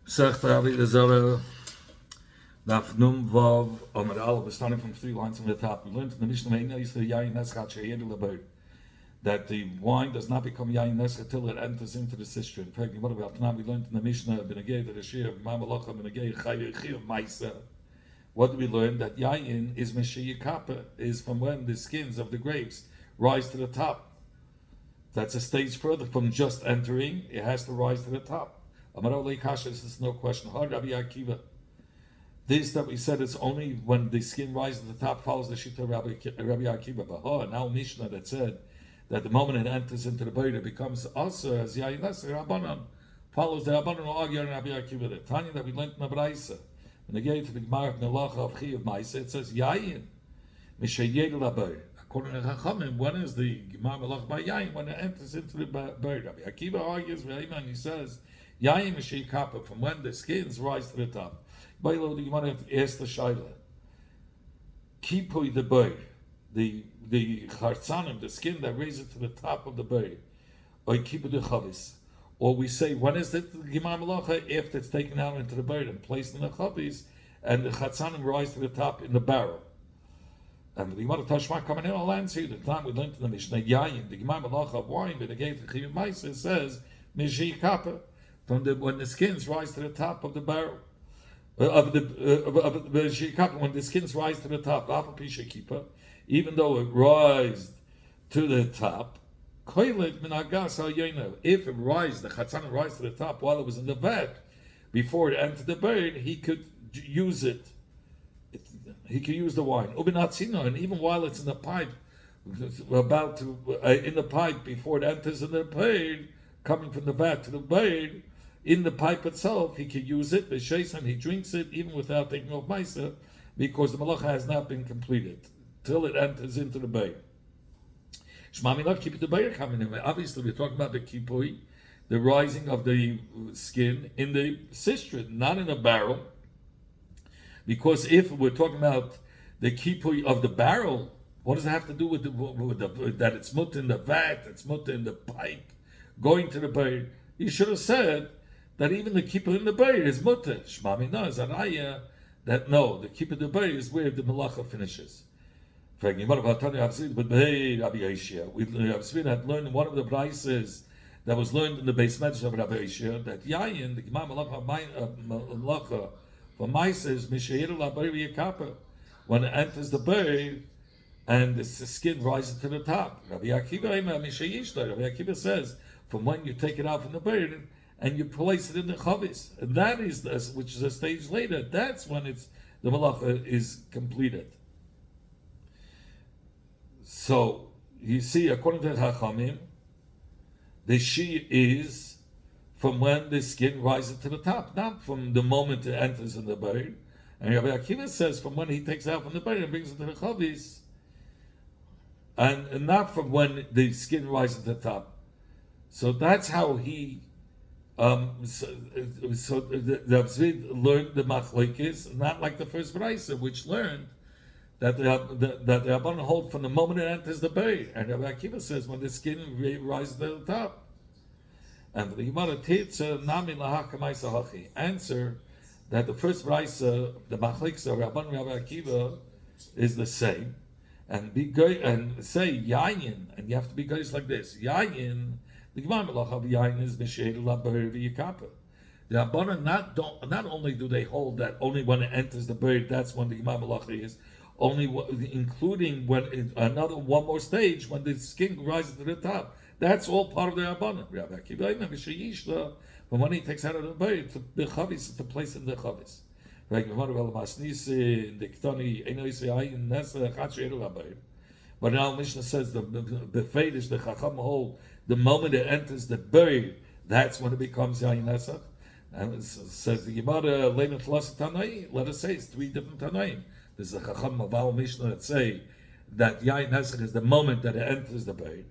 Zegt Avoda zara. Daf num vav amar al. We're starting from 3 lines from the top. We learned in the Mishnah that the wine does not become yayin nescha till it enters into the cistern. What about now? We learned in the Mishnah what do we learn? That yayin is meshiyikapa, is from when the skins of the grapes rise to the top. That's a stage further from just entering. It has to rise to the top. This is no question. This that we said is only when the skin rises to the top follows the shita of Rabbi Akiva. Now Mishnah that said that the moment it enters into the body it becomes also as yayin nescha Rabbanan follows the Rabbanan argue on Rabbi Akiva. The Tanya that we learned in the Braisa. When they get to the Gemara of Melacha of Chi of Maisa, it says yayin mishayed laboy. According to Chachamim, when is the Gemara Melacha by yayin? When it enters into the bird. Rabbi Akiva argues with him and he says yayin mishayed kappa, from when the skins rise to the top. By the Gemara asks the shaila, kipui the bird, the chartzanim, the skin that raises to the top of the bird, or kipu the chavis. Or we say, when is the Gemara Melacha? If it's taken out into the bird and placed in the chavis, and the chatzanim rise to the top in the barrel. And the Gemara Tashma coming in, I'll answer you. The time we learned in the Mishnah, Yayin, the Gemara Melacha of wine, but again, the Chiyuv Maisa says, Mishi Kappa, from when the skins rise to the top of the barrel. When the skins rise to the top, even though it rises to the top, if it rises, the chatzana rises to the top while it was in the vat, before it entered the bird, he could use it. He could use the wine. And even while it's in the pipe, in the pipe before it enters in the bird, coming from the vat to the bird, in the pipe itself, he can use it. He drinks it even without taking off ma'aser, because the malacha has not been completed till it enters into the bay. Obviously, we're talking about the kipui, the rising of the skin in the cistern, not in a barrel. Because if we're talking about the kipui of the barrel, what does it have to do with that it's mut in the vat, it's mut in the pipe, going to the bay? You should have said that even the kipui in the bay is mutter. Shmami no, is anaya that no, the kipui in the bay is where the malacha finishes. We had learned one of the brises that was learned in the base medrash of Rabbi Yishia that yayin, the Gemara malacha for Maisa is mishayir labari yakapa, when it enters the bird and the skin rises to the top. Rabbi Akiva says from when you take it out from the bird and you place it in the chavis, and that is which is a stage later. That's when the malacha is completed. So you see, according to Chachamim, the she is from when the skin rises to the top, not from the moment it enters in the bird. And Rabbi Akiva says from when he takes it out from the bird and brings it to the chavis, and not from when the skin rises to the top. So that's how he. So the Tzvid learned the machlokes, not like the first brayso, which learned that the Rabbanan hold from the moment it enters the bird, and Rabbi Akiva says when the skin rises to the top. And the Gemara Titza Nami Lahakamaisa Hachi answer that the first brayso, the machlokes of Rabbanan and Rabbi Akiva, is the same, and be good and say yayin, and you have to be good like this yayin. The Gemara Melacha of yayin is b'sheir labar v'yikapa. The Rabbanan not only do they hold that only when it enters the bird, that's when the Gemara Melacha is, only including when one more stage when the skin rises to the top. That's all part of the Rabbanan. Rabbi Akiva b'sheyishla, but when he takes out of the bird, the chavis to place in the chavis. But now Mishnah says the Fedish, the Chacham hold, the moment it enters the bird, that's when it becomes Yayin Nesach. And it says the Gemara, let us say it's 3 different Tanaim. There's a Chacham of our Mishnah that say that Yayin Nesach is the moment that it enters the bird.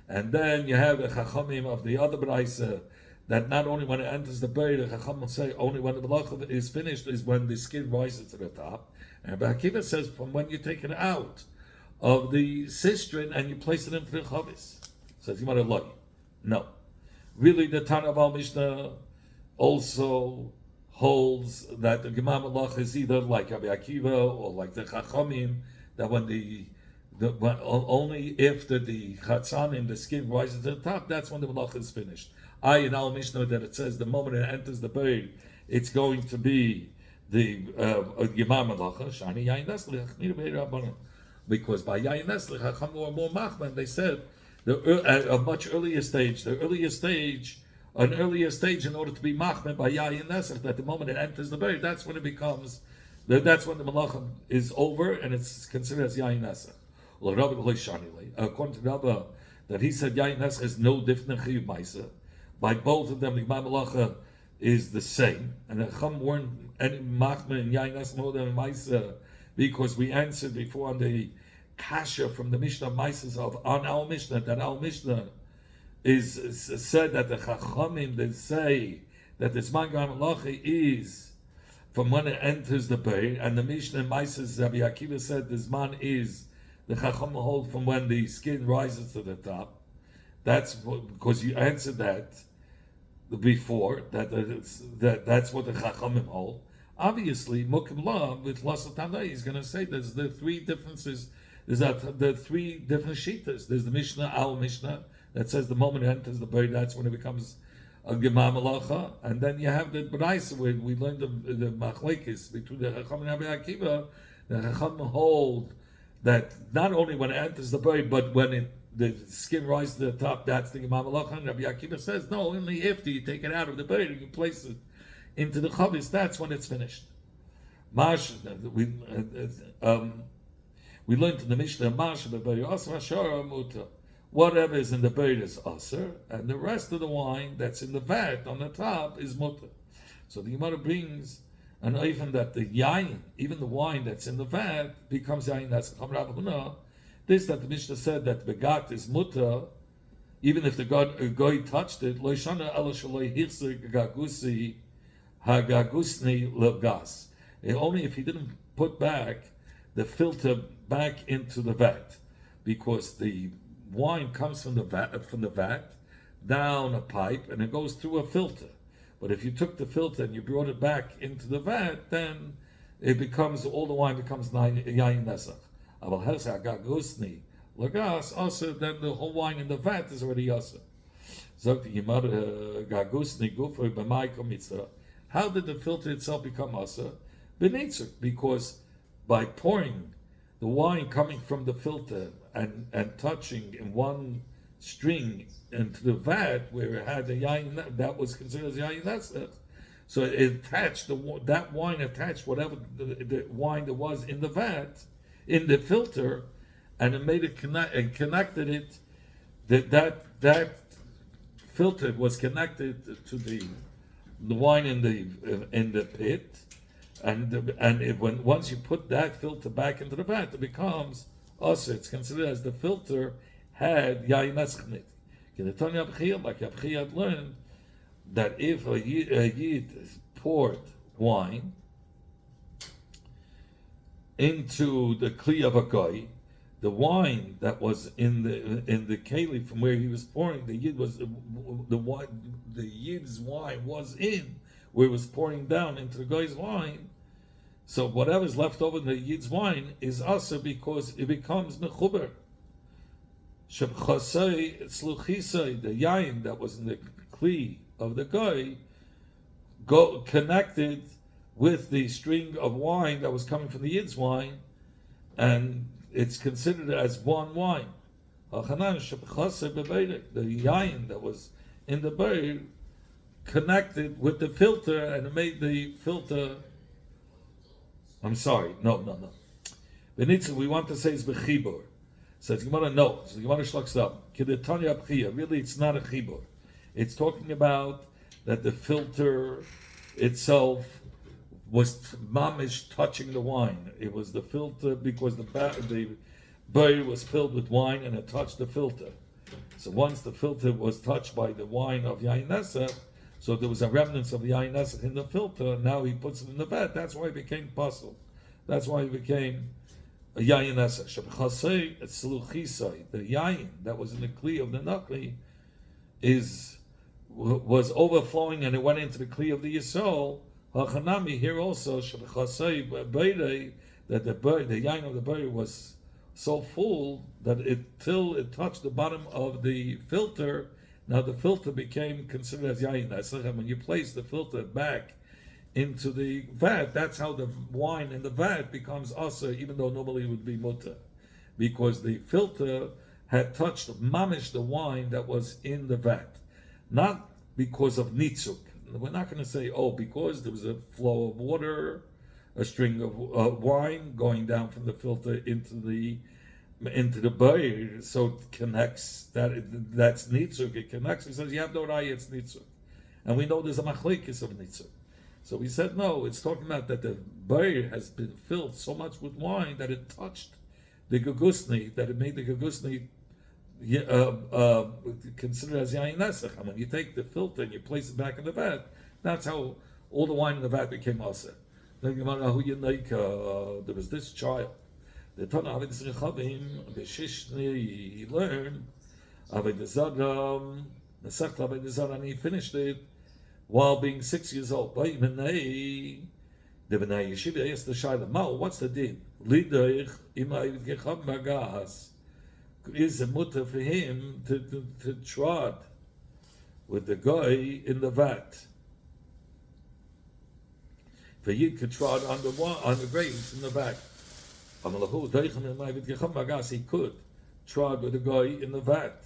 And then you have the Chachamim of the other Braisa that not only when it enters the bird, the Chacham will say only when the malacha is finished is when the skin rises to the top. And Rabbi Akiva says from when you take it out of the cistern and you place it into the chavis. Says Gemara Loi. No. Really the Tana of Al Mishnah also holds that the Gemara Malach is either like Rabbi Akiva or like the Chachamim, that when only after the Chatzanim, the skin rises to the top, that's when the Malach is finished. In our Mishnah that it says the moment it enters the bird, it's going to be the Gemara Malacha, Shani Yain Neslich, because by Yain Neslich, Chacham or more Machman, they said at a much earlier stage, an earlier stage in order to be Machman by Yain Neslich, that the moment it enters the bird, that's when it becomes, that's when the Malacha is over and it's considered as Yain Neslich. According to Rabba, that he said Yain Neslich is no different than Chiyuv Maisa. By both of them, the Gemara Malacha is the same, and the Chacham weren't any Machman and Yain Neslich more than Maisa, because we answered before on the Kasha from the Mishnah Maisas on our Mishnah, that our Mishnah is said that the Chachamim, they say that the Zman Gemara Malacha is from when it enters the Beir, and the Mishnah Maisas, Rabbi Akiva said the Zman is the Chacham hold from when the skin rises to the top. That's because you answered that before, that's what the Chachamim hold. Obviously, Mukim La with Lasatana, he's going to say there's the three differences. There's the three different shitas. There's the Mishnah, our Mishnah, that says the moment it enters the bird, that's when it becomes a Gemara Malacha. And then you have the B'raisa where we learned the Machlekes between the Chacham and Rabbi Akiva. The Chacham hold that not only when it enters the bird, but when the skin rises to the top, that's the Gemara Malacha. And Rabbi Akiva says, no, only after you take it out of the bird and you place it into the chavis, that's when it's finished. We learned in the Mishnah, whatever is in the bird is aser, and the rest of the wine that's in the vat on the top is mutter. So the Gemara brings an even that the yain, even the wine that's in the vat, becomes yain. That's this that the Mishnah said that the gat is mutter, even if the goy touched it. Lo shana ela shaloi hirsig gagusi hagagusni legas. Only if he didn't put back the filter back into the vat, because the wine comes from the vat down a pipe and it goes through a filter. But if you took the filter and you brought it back into the vat, then it becomes, all the wine becomes yain nesach. Aval hersa gagusni lagas also, then the whole wine in the vat is already asa. Zok the Yimar gagusni gufoy b'maykom mitzvah. How did the filter itself become asa? B'nitzuk, because by pouring the wine coming from the filter and touching in one string into the vat where it had the yain, that was considered as yain nesach. So it attached that wine attached whatever the wine that was in the vat, in the filter, and it made it connected it. That filter was connected to the wine in the pit. And once you put that filter back into the vat, it becomes also. It's considered as the filter had yain nesach in it. Like Yabchi had learned that if a yid poured wine into the kli of a guy, the wine that was in the keli from where he was pouring, the yid's wine was in where it was pouring down into the guy's wine. So whatever's left over in the yid's wine is also because it becomes mechuber. Shebchasei tzluchisei, the yain that was in the kli of the guy, connected with the string of wine that was coming from the yid's wine, and it's considered as one wine. The yain that was in the bird connected with the filter, and it made the filter. I'm sorry, no. Benitza, we want to say it's bechibur. So it's Gemara no. So Gemara shlaks up. Kedetanya b'chia. Really, it's not a chibur. It's talking about that the filter itself was mamish touching the wine. It was the filter because the bowl was filled with wine and it touched the filter. So once the filter was touched by the wine of yain nesach, so there was a remnants of the yain nesach in the filter. Now he puts it in the vat. That's why it became puzzle. That's why it became a yain nesach. Shebchasei tzluchisai, the yain that was in the kli of the nakli, was overflowing and it went into the kli of the yisol. Hachanami here also Shabchasei Beirei, that the yain of the berry was so full that till it touched the bottom of the filter. Now the filter became considered as yain. And when you place the filter back into the vat, that's how the wine in the vat becomes asa, even though normally it would be mutter, because the filter had touched mamish the wine that was in the vat, not because of nitzuk. We're not going to say, oh, because there was a flow of water, a string of wine going down from the filter into the bayr, so it connects that's nitzuk. It connects. He says you have no raya, it's nitzuk, and we know there's a machlekes of nitzuk. So we said no. It's talking about that the bayr has been filled so much with wine that it touched the gagusni, that it made the gagusni considered as yain nesach. And when you take the filter and you place it back in the vat, that's how all the wine in the vat became asa. Then you wonder who you like. There was this child. The Tana Avoda Rechavim B'Shishni, he learned Avoda Zara, Masechta Avoda Zara, and he finished it while being 6 years old. The Bnei Yeshiva asked the Shaila, Mal, what's the din? Lidoich Ima Gecham Bagas. Is it mutter for him to trod with the guy in the vat? For Yid could trod on the grapes in the vat. He could trod with the guy in the vat,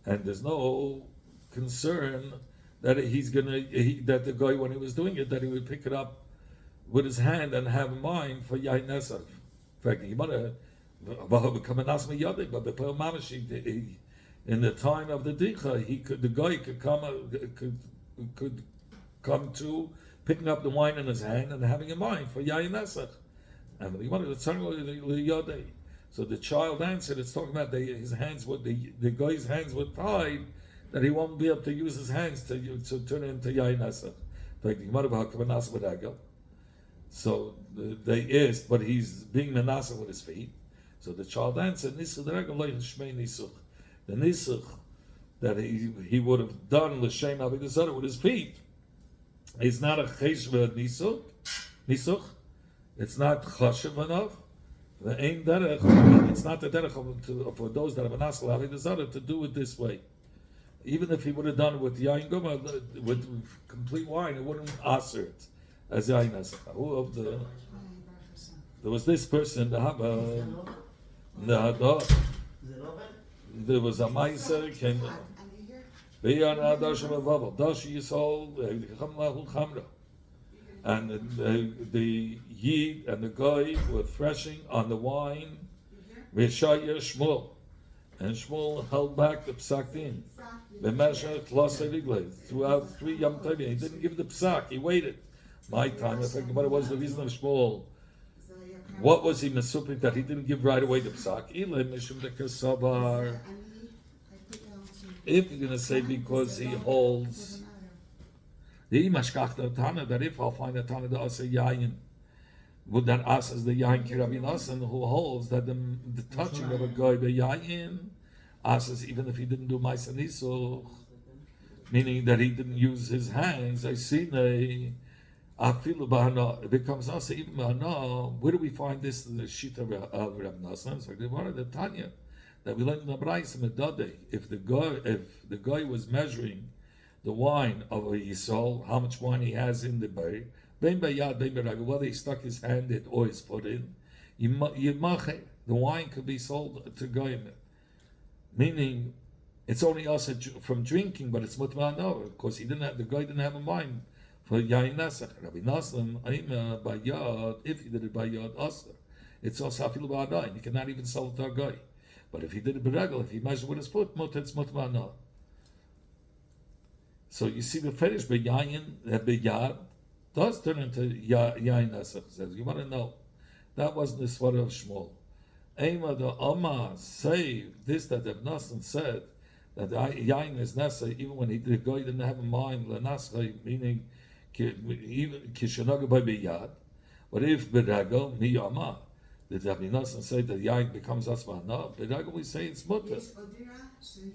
and there's no concern that that the guy, when he was doing it, that he would pick it up with his hand and have in mind for yain nesach. In fact, he might have become an asma yadid, but in the time of the dicha, the guy could come to picking up the wine in his hand and having in mind for yain nesach. And he wanted to turn the so the child answered. It's talking about his hands were the guy's hands were tied, that he won't be able to use his hands to turn it into yain nesach. So they asked, but he's being menasa with his feet. So the child answered, the nisuch that he would have done l'shem avodah zarah with his feet is not a cheshva nisuch. It's not chashiv enough. It's not the derech for those that have an askel avodah zarah to do it this way. Even if he would have done it with yain guma, with complete wine, it wouldn't aser it as yain nesach. There was this person, there was a meiser came. And the Yid and the guy were threshing on the wine. V'shaya Shmuel, and Shmuel held back the psak din. Throughout 3 Yom Tovim, he didn't give the psak. He waited. My time. In fact, what was the reason of Shmuel? What was he mesupik that he didn't give right away the psak? If you're going to say because he holds. That if I'll find a Tana that Asa Yayin, would that Asa as the Yayin Kirabin Asan, who holds that the touching of a guy by Yayin, Asas, even if he didn't do Maisa Nisuch, meaning that he didn't use his hands, I see they Afilu Bahana, it becomes Asa even Bahana. Where do we find this in the Shita of Rab Nasan? It's like the Tanya that we learned in the Brais Medade. If the guy was measuring the wine of a Yisrael, how much wine he has in the bay, whether he stuck his hand in or his foot in, the wine could be sold to goyim. Meaning, it's only us from drinking, but it's mutma no, because the guy didn't have a wine for yain nesach. Rabbi Nassim, by yad, if he did it by yad aser, it's also hafilu ba'adayin. You cannot even sell it to a guy. But if he did it b'regel, if he measured with his foot, it's mutma no. So you see the fetish b'yad does turn into yain nesach. Says you want to know that wasn't the svara of Shmuel. Ema the Amma say this that Reb Nassan said that yain is nesach even when the guy didn't have a mind lenascha, meaning even kishanaga by b'yad. But if b'regel mi Amma, did Reb Nassan say that yain becomes asma? No, b'regel we say it's mutter.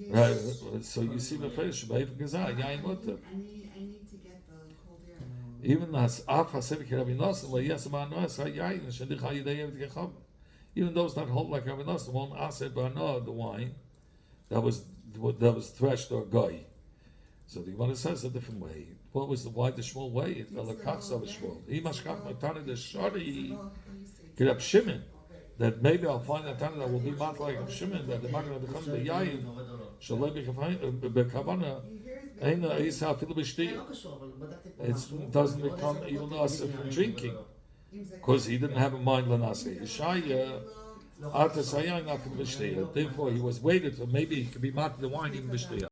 Right, so you see the fish, yain mutter. I need to get the cold air. Even as Af Hasidik Rabbi Nosson, well, yes, man, no, it's yayin, shenich hayidei evet gecham. Even those that hold like Rabbi Nosson won't aser barno the wine that was threshed or goy. So the Gemara says a different way. What was why the Shmuel way? The lakachs of a Shmuel. He mashkach matani the shari Reb Shimon. That maybe I'll find a Tana that will be mat like Reb Shimon, that the Magen of the Chum, the Yayin, shall let me bekavana. Ein isa afilu b'shtiyah. It doesn't become even nasa from drinking, because he didn't have a mind l'nasa. Yeshaya atas hayayin afilu b'shtiyah. Therefore, he was waited for maybe he could be mat the wine even b'shtiyah.